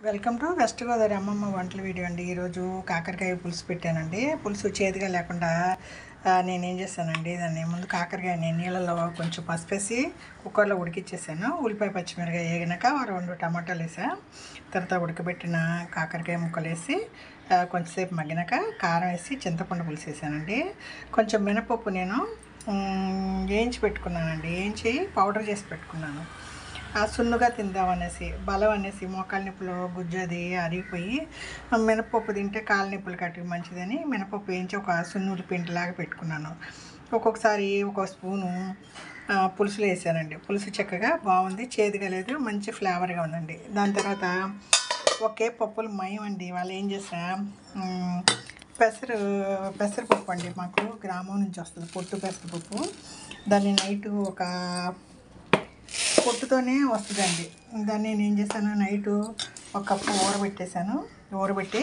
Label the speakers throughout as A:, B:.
A: Welcome to west Godavari అమ్మమ్మ వంటల video అండి. ఈరోజు కాకరకాయ పులుసు పెట్టానండి. పులుసు చేదుగా లేకుండా నేనేం చేశానండి, దాన్ని ముందు కాకరకాయని నీళ్ళలో కొంచెం పసుపేసి కుక్కర్లో ఉడికిచ్చేసాను. ఉల్లిపాయ పచ్చిమిరకాయ వేగినాక 2 టమాటాలు వేసా. తర్వాత ఉడకబెట్టిన కాకరకాయ ముక్కలు వేసి కొంచెంసేపు మగ్గినాక కారం వేసి చింతపండు పులుసు వేసానండి. కొంచెం మినపప్పు నేను వేయించి పెట్టుకున్నానండి. వేయించి పౌడర్ చేసి పెట్టుకున్నాను. సున్నుగా తిందామనేసి, బలం అనేసి, మోకాళ్ళ నొప్పులు గుజ్జు అది అరిగిపోయి మినపప్పు తింటే కాళ్ళ నొప్పులు కట్టుకు మంచిదని మినపప్పు వేయించి ఒక సున్నులు పిండిలాగా పెట్టుకున్నాను. ఒక్కొక్కసారి ఒక స్పూను పులుసులో వేసానండి. పులుసు చక్కగా బాగుంది, చేదుగా లేదు, మంచి ఫ్లేవర్గా ఉందండి. దాని తర్వాత ఒకే పప్పులు మయం అండి. వాళ్ళు ఏం చేసా, పెసరపప్పు అండి, మాకు గ్రామం నుంచి వస్తుంది పొట్టు పెసరపప్పు. దాన్ని నైటు ఒక పొట్టుతోనే వస్తుందండి. దాన్ని నేను ఏం చేశాను, నైటు ఒక కప్పు ఊరబెట్టేశాను. ఊరబెట్టి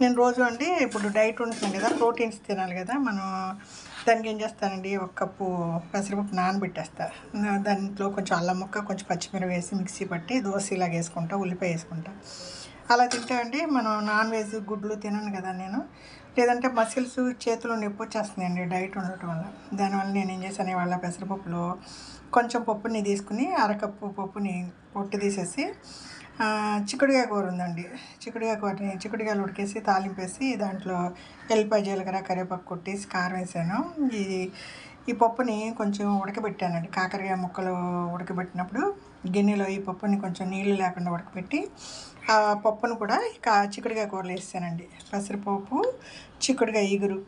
A: నేను రోజు అండి, ఇప్పుడు డైట్ ఉంటున్నాను కదా, ప్రోటీన్స్ తినాలి కదా మనం, దానికి ఏం చేస్తానండి, ఒక కప్పు పెసరపప్పు నానబెట్టేస్తా. దాంట్లో కొంచెం అల్లం ముక్క, కొంచెం పచ్చిమిరపకాయ వేసి మిక్సీ పట్టి దోశలాగా వేసుకుంటా, ఉల్లిపాయ వేసుకుంటా. అలా తింటా అండి. మనం నాన్ వెజ్ గుడ్లు తినను కదా నేను, లేదంటే మసిల్స్ చేతులు నొప్పి వచ్చేస్తున్నాయండి డైట్ ఉండటం వల్ల. దానివల్ల నేను ఏం చేశాను, ఇవాళ పెసరపప్పులో కొంచెం పప్పుని తీసుకుని అరకప్పు పప్పుని పొట్టు తీసేసి, చిక్కుడుకాయ కూర ఉందండి, చిక్కుడుకాయలు ఉడికేసి తాలింపేసి దాంట్లో ఎల్లిపాయ జీలకర్ర కరివేపాకు కొట్టేసి కారం వేసాను. ఈ పప్పుని కొంచెం ఉడకబెట్టానండి. కాకరకాయ ముక్కలు ఉడకబెట్టినప్పుడు గిన్నెలో ఈ పప్పుని కొంచెం నీళ్ళు లేకుండా ఉడకబెట్టి ఆ పప్పును కూడా చిక్కుడుకాయ కూరలో వేసానండి. పెసరపప్పు, చిక్కుడుకాయ ఇగురు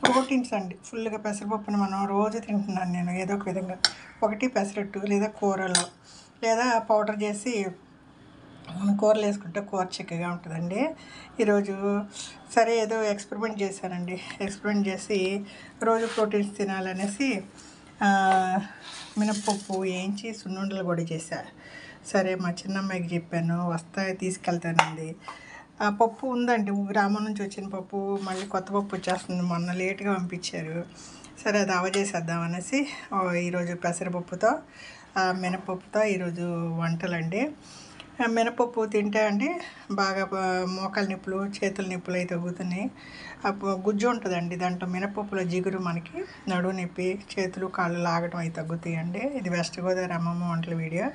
A: ప్రోటీన్స్ అండి. ఫుల్గా పెసరపప్పుని మనం రోజు తింటున్నాను నేను ఏదో ఒక విధంగా. ఒకటి పెసరట్టు, లేదా కూరలో, లేదా పౌడర్ చేసి మనం కూరలు వేసుకుంటే కూర చిక్కగా ఉంటుందండి. ఈరోజు సరే ఏదో ఎక్స్పెరిమెంట్ చేశానండి. ఎక్స్పెరిమెంట్ చేసి రోజు ప్రోటీన్స్ తినాలనేసి మినప్పప్పు వేయించి సున్నుండలు కూడా చేశా. సరే మా చిన్నమ్మాయికి చెప్పాను, తీసుకెళ్తానండి. ఆ పప్పు ఉందండి, గ్రామం నుంచి వచ్చిన పప్పు, మళ్ళీ కొత్త పప్పు వచ్చేస్తుంది, మొన్న లేట్గా పంపించారు. సరే అది అవజేసేద్దామనేసి ఈరోజు పెసరపప్పుతో మినపప్పుతో ఈరోజు వంటలండి. మినపప్పు తింటే అండి బాగా మోకాళ్ళ నొప్పులు, చేతుల నొప్పులు అవి తగ్గుతున్నాయి. గుజ్జు ఉంటుందండి దాంట్లో, మినపప్పులో జిగురు మనకి నడువు నొప్పి, చేతులు కాళ్ళు లాగడం అవి తగ్గుతాయండి. ఇది వెస్ట్ గోదావరి అమ్మమ్మ వంటల వీడియో.